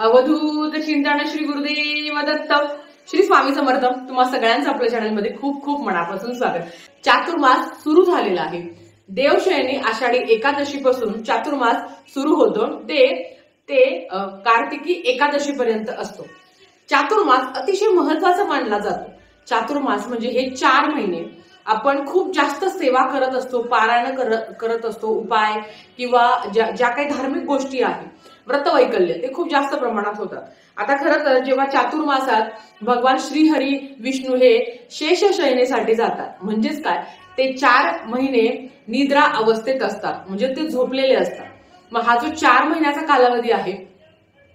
अवधूत चिंतन श्री गुरुदेव दत्त. श्री स्वामी समर्थ. तुम्हा सगळ्यांचं आपल्या चॅनलमध्ये खूप खूप मनापासून स्वागत. चातुर्मास सुरू झालेला आहे. देवशयनी आषाढी एकादशी पासून चातुर्मास सुरू होतो. ते कार्तिकी एकादशी पर्यंत असतो. चातुर्मास अतिशय महत्वाचा मानला जातो. चातुर्मास म्हणजे हे 4 महिने आपण खूप जास्त सेवा करत असतो, पारायण करत असतो, उपाय किंवा ज्या काही धार्मिक गोष्टी आहेत, व्रतवैकल्य ते खूप जास्त प्रमाणात होतात. आता खरं तर जेव्हा चातुर्मासात भगवान श्रीहरी विष्णू हे शेषशयनेसाठी जातात, म्हणजेच काय, ते 4 महिने निद्रा अवस्थेत असतात, म्हणजे ते झोपलेले असतात. मग हा जो 4 महिन्याचा कालावधी आहे,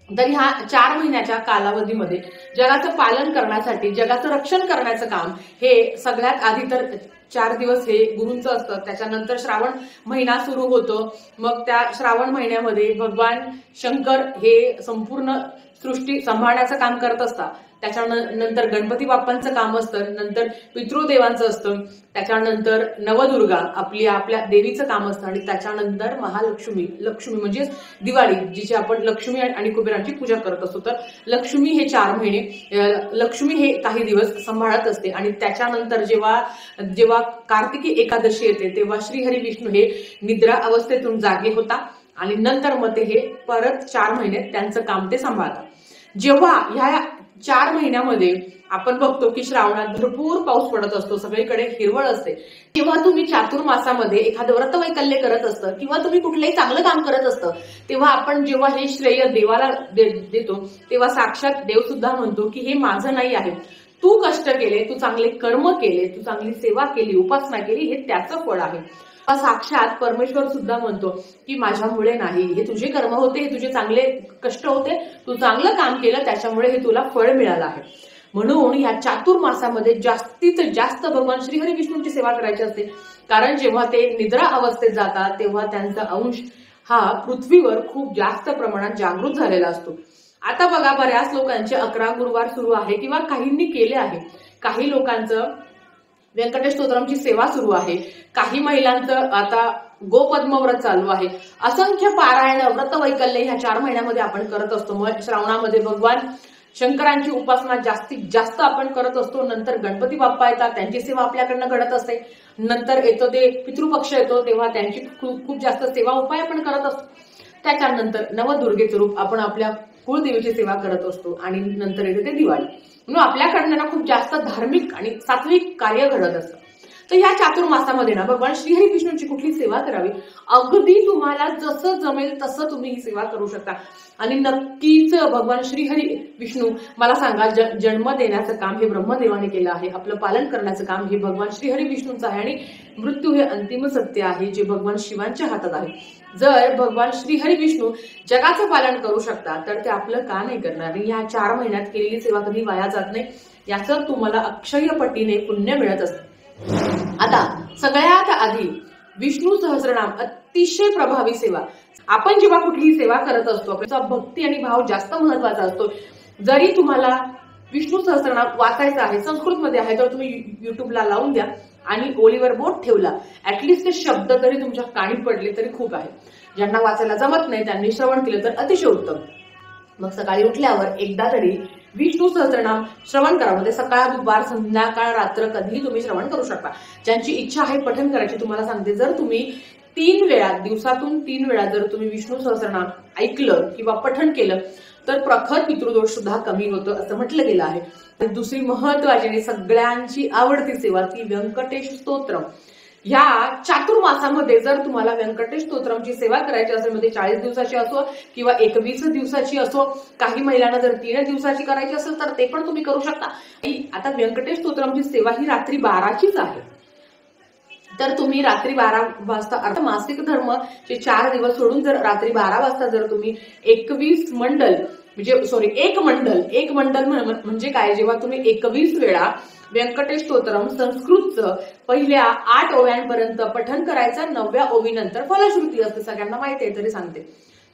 तर ह्या 4 महिन्याच्या कालावधीमध्ये जगाचं पालन करण्यासाठी, जगाचं रक्षण करण्याचं काम हे सगळ्यात आधी तर 4 दिवस हे गुरूंचं असतं. त्याच्यानंतर श्रावण महिना सुरू होतो. मग त्या श्रावण महिन्यामध्ये भगवान शंकर हे संपूर्ण सृष्टी सांभाळण्याचं काम करत असतात. त्याच्यानंतर गणपती बाप्पांचं काम असतं, नंतर पितृदेवांचं असतं, त्याच्यानंतर नवदुर्गा आपल्या देवीचं काम असतं, आणि त्याच्यानंतर महालक्ष्मी म्हणजे दिवाळी, जिची आपण लक्ष्मी आणि कुबेरांची पूजा करत असतो. तर लक्ष्मी हे 4 महिने लक्ष्मी हे काही दिवस सांभाळत असते. आणि त्याच्यानंतर जेव्हा कार्तिकी एकादशी येते, तेव्हा श्रीहरी विष्णू हे निद्रा अवस्थेतून जागे होता, आणि नंतर मग ते हे परत 4 महिने त्यांचं काम ते सांभाळतात. जेव्हा ह्या 4 महिन्यामध्ये आपण बघतो की श्रावणात भरपूर पाऊस पडत असतो, सगळीकडे हिरवळ असते. जेव्हा तुम्ही चातुर्मासामध्ये एखादं व्रतवैकल्य करत असतं किंवा तुम्ही कुठलंही चांगलं काम करत असतं, तेव्हा आपण जेव्हा हे श्रेय देवाला देतो, तेव्हा साक्षात देव सुद्धा म्हणतो की हे माझं नाही आहे, तू कष्ट केले, तू चांगले कर्म केले, तू चांगली सेवा केली, उपासना केली, हे त्याचं फळ आहे. साक्षात परमेश्वर सुद्धा म्हणतो की माझ्यामुळे नाही, हे तुझे कर्म होते, हे तुझे चांगले कष्ट होते, तू चांगलं काम केलं, त्याच्यामुळे हे तुला फळ मिळालं आहे. म्हणून या चातुर्मासामध्ये जास्तीत जास्त भगवान श्रीहरी विष्णूंची सेवा करायची असते. कारण जेव्हा ते निद्रा अवस्थेत जातात, तेव्हा त्यांचा अंश हा पृथ्वीवर खूप जास्त प्रमाणात जागृत झालेला असतो. आता बघा, बऱ्याच लोकांचे 11 गुरुवार सुरू आहे किंवा काहींनी केले आहे. काही लोकांचं व्यंकटेश स्तोत्रमची सेवा सुरू आहे. काही महिलांचं आता गोपद्मव्रत चालू आहे. असंख्य पारायण व्रतवैकल्य ह्या 4 महिन्यामध्ये आपण करत असतो. मग श्रावणामध्ये भगवान शंकरांची उपासना जास्तीत जास्त आपण करत असतो. नंतर गणपती बाप्पा येतात, त्यांची सेवा आपल्याकडनं घडत असते. नंतर येतो ते पितृपक्ष येतो, तेव्हा त्यांची खूप जास्त सेवा उपाय आपण करत असतो. त्याच्यानंतर नवदुर्गेचं रूप आपण आपल्या कुळदेवीची सेवा करत असतो, आणि नंतर येते ते दिवाळी. म्हणून आपल्याकडनं खूप जास्त धार्मिक आणि सात्विक कार्य घडत असतं. तर या चातुर्मासामध्ये भगवान श्रीहरी विष्णूंची कुठली सेवा करावी, अगदी तुम्हाला जसं जमेल तसं तुम्ही ही सेवा करू शकता. आणि नक्कीच भगवान श्रीहरी विष्णू, मला सांगा, जन्म देण्याचं काम हे ब्रह्मदेवाने केलं आहे, आपलं पालन करण्याचं काम हे भगवान श्रीहरी विष्णूंचं आहे, आणि मृत्यू हे अंतिम सत्य आहे जे भगवान शिवांच्या हातात आहे. जर भगवान श्रीहरी विष्णू जगाचं पालन करू शकतात, तर ते आपलं का नाही करणार. या 4 महिन्यात केलेली सेवा कधी वाया जात नाही, याचं तुम्हाला अक्षय पटीने पुण्य मिळत असतं. आता सगळ्यात आधी विष्णू सहस्रनाम अतिशय प्रभावी सेवा. आपण जेव्हा कुठलीही सेवा करत असतो, आपल्याचा भक्ती आणि भाव जास्त महत्वाचा असतो. जरी तुम्हाला विष्णू सहस्रनाम वाचायचं आहे, संस्कृतमध्ये आहे, तर तुम्ही युट्यूबला लावून द्या आणि ओळीवर बोट ठेवला, ऍटलिस्ट ते शब्द तरी तुमच्या कानी पडले तरी खूप आहे. ज्यांना वाचायला जमत नाही त्यांनी श्रवण केलं तर अतिशय उत्तम. मग सकाळी उठल्यावर एकदा तरी विष्णू सहस्रनाम श्रवण करा. म्हणजे सकाळ, दुपार, संध्याकाळ, रात्र कधीही तुम्ही श्रवण करू शकता. ज्यांची इच्छा आहे पठण करायची, तुम्हाला सांगते, जर तुम्ही 3 वेळा, दिवसातून 3 वेळा जर तुम्ही विष्णू सहस्रनाम ऐकलं किंवा पठण केलं, तर प्रखर पितृदोष सुद्धा कमी होतं, असं म्हटलं गेलं आहे. दुसरी महत्वाची आणि सगळ्यांची आवडती सेवा, ती व्यंकटेश स्तोत्रम. ह्या चातुर्मासामध्ये जर तुम्हाला व्यंकटेश स्तोत्रमची सेवा करायची असेल, मध्ये 40 दिवसाची असो किंवा 21 दिवसाची असो, काही महिलांना जर 3 दिवसाची करायची असेल तर ते पण तुम्ही करू शकता. आता व्यंकटेश स्तोत्रमची सेवा ही रात्री 12चीच आहे. तर तुम्ही रात्री 12 वाजता, अर्थात मासिक धर्म जे 4 दिवस सोडून जर रात्री 12 वाजता जर तुम्ही 21 मंडल, म्हणजे एक मंडल म्हणजे काय, जेव्हा तुम्ही 21 वेळा व्यंकटेश स्तोत्रम संस्कृतचं पहिल्या 8 ओव्यांपर्यंत पठण करायचं, 9व्या ओवीनंतर फलश्रुती असते, सगळ्यांना माहिती आहे तरी सांगते.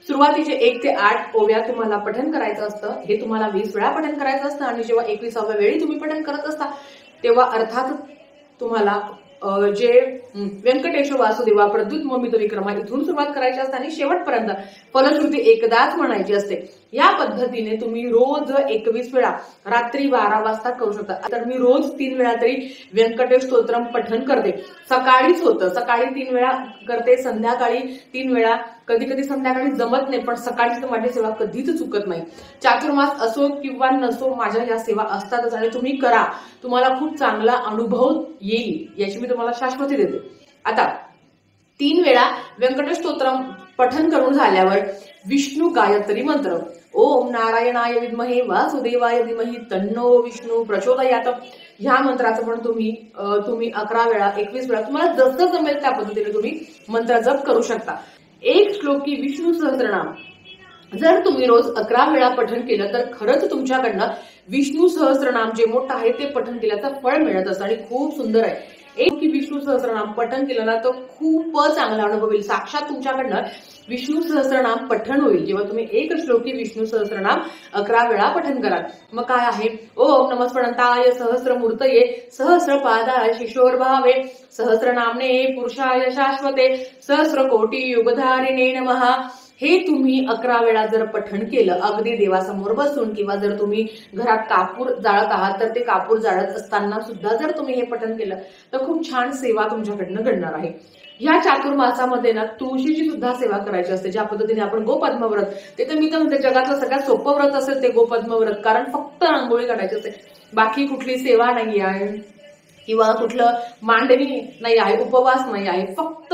सुरुवातीचे 1 ते 8 ओव्या तुम्हाला पठण करायचं असतं, हे तुम्हाला 20 वेळा पठण करायचं असतं. आणि जेव्हा 21व्या वेळी तुम्ही पठण करत असता, तेव्हा अर्थात तुम्हाला जे व्यंकटेश वासुदेवा प्रद्युत मोमित विक्रमा इथून सुरुवात करायची असते आणि शेवटपर्यंत फलश्रुती एकदाच म्हणायची असते। या पद्धतीने तुम्ही रोज 21 वेळा रात्री 12 वाजता करू शकता। तर मी रोज 3 वेळा तरी व्यंकटेश स्तोत्रम पठण करते। सकाळीच होतं, सकाळी 3 वेळा करते, संध्याकाळी 3 वेळा, कधी कधी संध्याकाळी जमत नाही पण सकाळची तर माझी सेवा कधीच चुकत नाही। चातुर्मास असो किंवा नसो माझ्या या सेवा असतातच आणि तुम्ही करा, तुम्हाला खूप चांगला अनुभव येईल याची मी तुम्हाला शाश्वती देते। आता 3 वेळा व्यंकटेश स्तोत्रम पठन करून झाल्यावर विष्णू गायत्री मंत्र ओम नारायणाय विद्महे वासुदेवाय धीमहि तन्नो विष्णू प्रचोदयात, ह्या मंत्राचं पण तुम्ही 11 वेळा 21 वेळा तुम्हाला जसं जमेल त्या पद्धतीने तुम्ही मंत्र जप करू शकता। एक श्लोकी विष्णू सहस्रनाम जर तुम्ही रोज 11 वेळा पठण केलं तर खरंच तुमच्याकडनं विष्णू सहस्रनाम जे मोठं आहे ते पठण केल्याचं फळ मिळत असतं आणि खूप सुंदर आहे। एक की विष्णू सहस्रनाम पठण केलं ना तर खूप चांगला अनुभव येईल, साक्षात तुमच्याकडनं विष्णू सहस्रनाम पठण होईल जेव्हा तुम्ही एक श्लोकी विष्णू सहस्रनाम 11 वेळा पठण कराल। मग काय आहे, ओम नमस्पणंताय सहस्रमूर्तये सहस्रपादाय शिशोर्भावे सहस्रनामने पुरुषाय शाश्वते सहस्रकोटी युगधारिणे नमः। हे तुम्ही 11 वेळा जर पठण केलं अगदी देवासमोर बसून किंवा जर तुम्ही घरात कापूर जाळत आहात तर ते कापूर जाळत असताना सुद्धा जर तुम्ही हे पठण केलं तर खूप छान सेवा तुमच्याकडनं घडणार आहे। या चातुर्मासामध्ये ना तुळशीची सुद्धा सेवा करायची असते, ज्या पद्धतीने आपण गोपद्म व्रत, ते तर मी तर म्हणते जगातलं सगळ्यात सोपं व्रत असेल ते गोपद्म व्रत, कारण फक्त रांगोळी काढायची असते, बाकी कुठली सेवा नाही आहे किंवा कुठलं मांडणी नाही आहे, उपवास नाही आहे, फक्त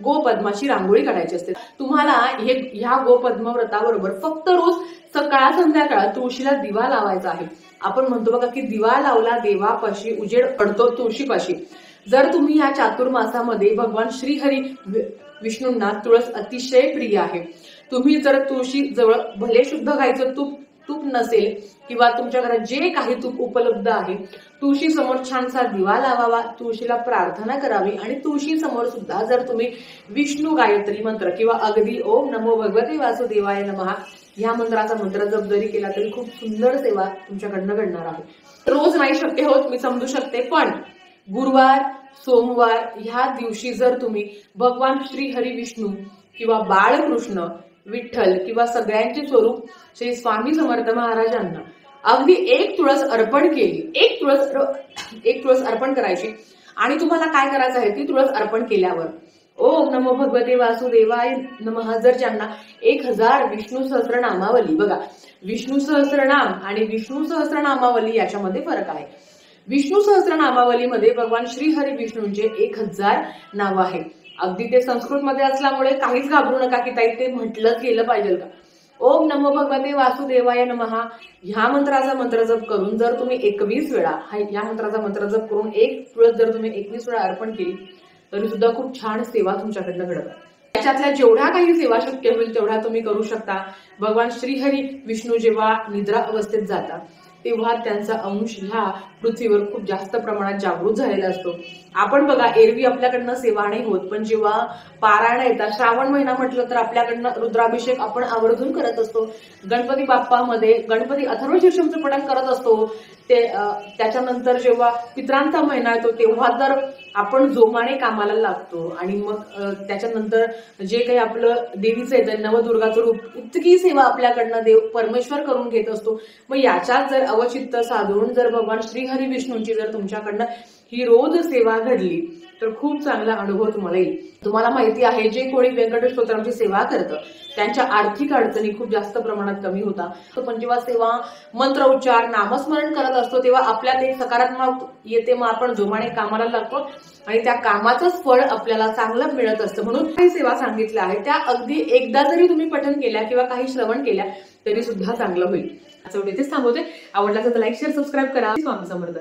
गोपद्माची रांगोळी काढायची असते। तुम्हाला ह्या गोपद्म व्रताबरोबर फक्त रोज सकाळ संध्याकाळ तुळशीला दिवा लावायचा आहे। आपण म्हणतो बघा की दिवा लावला देवापाशी उजेड पडतो तुळशीपाशी। जर तुम्ही या चातुर्मासामध्ये भगवान श्रीहरी विष्णूंना तुळस अतिशय प्रिय आहे, तुम्ही जर तुळशी जवळ भले शुद्ध गायचं तूप नसेल किंवा तुमच्या घरात जे काही तूप उपलब्ध आहे तुळशी समोर छानसा दिवा लावावा, तुळशीला प्रार्थना करावी आणि तुळशी समोर सुद्धा जर तुम्ही विष्णू गायत्री मंत्र किंवा अगदी ओम नमो भगवते वासुदेवाय नमः ह्या मंत्राचा मंत्र जप जरी केला तरी खूप सुंदर सेवा तुमच्याकडनं घडणार आहे। रोज नाही शक्य होत मी समजू शकते, पण गुरुवार सोमवार ह्या दिवशी जर तुम्ही भगवान श्री हरी विष्णू किंवा बाळकृष्ण विठ्ठल किंवा सगळ्यांचे स्वरूप श्री स्वामी समर्थ महाराजांना अगदी एक तुळस अर्पण केली, एक तुळस अर्पण करायची आणि तुम्हाला काय करायचं आहे, ती तुळस अर्पण केल्यावर ओम नमो भगवते वासुदेवाय नमः जर ज्यांना 1000 विष्णू सहस्रनामावली, बघा विष्णू सहस्रनाम आणि विष्णू सहस्रनामावली याच्यामध्ये फरक आहे। विष्णू सहस्रनामावलीमध्ये भगवान श्री हरी विष्णूंचे 1000 नाव आहे। अगदी ते संस्कृत मध्ये असल्यामुळे काहीच घाबरू नका की ताई ते म्हटलंच गेलं पाहिजे का। ओम नमो भगवते वासुदेवाय नमः ह्या मंत्राचा मंत्र जप करून जर तुम्ही 21 वेळा या मंत्राचा मंत्र जप करून एक तुळस जर तुम्ही 21 वेळा अर्पण केली तरी सुद्धा खूप छान सेवा तुमच्याकडनं घडत। त्याच्यातल्या जेवढ्या काही सेवा शक्य होईल तेवढ्या तुम्ही करू शकता। भगवान श्रीहरी विष्णू जेव्हा निद्रा अवस्थेत जातात तेव्हा त्यांचा अंश ह्या पृथ्वीवर खूप जास्त प्रमाणात जागृत झालेला असतो। आपण बघा एरवी आपल्याकडनं सेवा नाही होत, पण जेव्हा पारायण येतात श्रावण महिना म्हटलं तर आपल्याकडनं रुद्राभिषेक आपण आवर्जून करत असतो। गणपती बाप्पामध्ये गणपती अथर्व शीर्षमचं पठण करत असतो। त्याच्यानंतर जेव्हा पित्रांचा महिना येतो तेव्हा तर आपण जोमाने कामाला लागतो आणि मग त्याच्यानंतर जे काही आपलं देवीचं येतं नवदुर्गाचं रूप इतकी सेवा आपल्याकडनं देव परमेश्वर करून घेत असतो। मग याच्यात जर अवचित्त साधून जर भगवान श्रीहरी विष्णूंची जर तुमच्याकडनं ही रोज सेवा घडली तर खूप चांगला अनुभव तुम्हाला येईल। तुम्हाला माहिती आहे जे कोणी व्यंकटेश स्तोत्रांची सेवा करतं त्यांच्या आर्थिक अडचणी खूप जास्त प्रमाणात कमी होतात। पण जेव्हा सेवा मंत्र उच्चार नामस्मरण करत असतो तेव्हा आपल्यात एक सकारात्मक येते, मग आपण जोमाने कामाला लागतो आणि त्या कामाचंच फळ आपल्याला चांगलं मिळत असतं। म्हणून काही सेवा सांगितल्या आहेत त्या अगदी एकदा जरी तुम्ही पठण केल्या किंवा काही श्रवण केल्या तरी सुद्धा चांगलं होईल। असं इथेच थांबवते। आवडला तर लाईक शेअर सबस्क्राईब करा। स्वामी समर्थ।